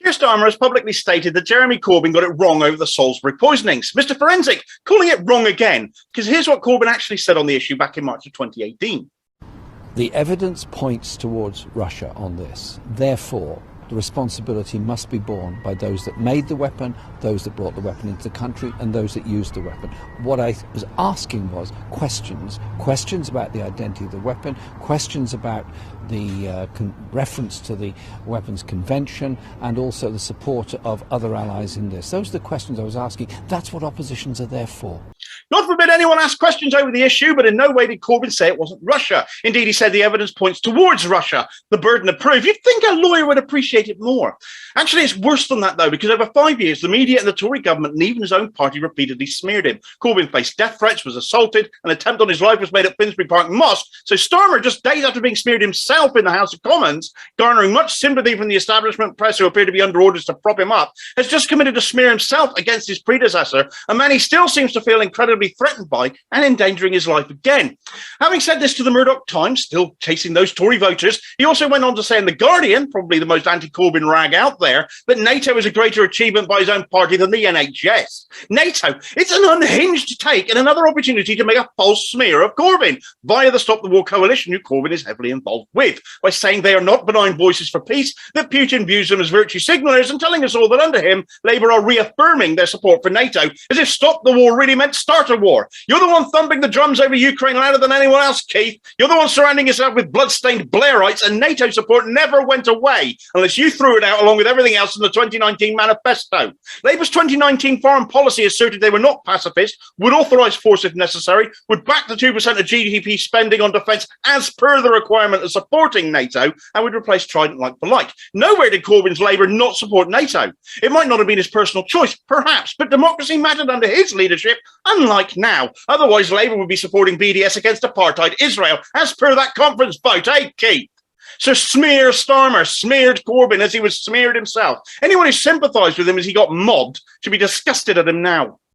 Keir Starmer has publicly stated that Jeremy Corbyn got it wrong over the Salisbury poisonings. Mr. Forensic calling it wrong again, because here's what Corbyn actually said on the issue back in March of 2018. The evidence points towards Russia on this. Therefore, the responsibility must be borne by those that made the weapon, those that brought the weapon into the country, and those that used the weapon. What I was asking was questions about the identity of the weapon, questions about the reference to the Weapons Convention, and also the support of other allies in this. Those are the questions I was asking. That's what oppositions are there for. God forbid anyone ask questions over the issue, but in no way did Corbyn say it wasn't Russia. Indeed, he said the evidence points towards Russia, the burden of proof. You'd think a lawyer would appreciate it more. Actually, it's worse than that, though, because over 5 years, the media and the Tory government and even his own party repeatedly smeared him. Corbyn faced death threats, was assaulted, an attempt on his life was made at Finsbury Park Mosque. So Starmer, just days after being smeared himself in the House of Commons, garnering much sympathy from the establishment press who appear to be under orders to prop him up, has just committed to smear himself against his predecessor, a man he still seems to feel incredibly threatened by and endangering his life again. Having said this to the Murdoch Times, still chasing those Tory voters, he also went on to say in The Guardian, probably the most anti-Corbyn rag out there, that NATO is a greater achievement by his own party than the NHS. NATO, it's an unhinged take and another opportunity to make a false smear of Corbyn via the Stop the War coalition, who Corbyn is heavily involved with, by saying they are not benign voices for peace, that Putin views them as virtue signallers, and telling us all that under him, Labour are reaffirming their support for NATO, as if Stop the War really meant start a war. You're the one thumping the drums over Ukraine louder than anyone else, Keith. You're the one surrounding yourself with blood-stained Blairites, and NATO support never went away unless you threw it out along with everything else in the 2019 manifesto. Labour's 2019 foreign policy asserted they were not pacifist, would authorise force if necessary, would back the 2% of GDP spending on defence as per the requirement of supporting NATO, and would replace Trident like for like. Nowhere did Corbyn's Labour not support NATO. It might not have been his personal choice, perhaps, but democracy mattered under his leadership, unlike now. Otherwise, Labour would be supporting BDS against apartheid Israel, as per that conference vote, eh, Keith? So Smear Starmer smeared Corbyn as he was smeared himself. Anyone who sympathised with him as he got mobbed should be disgusted at him now.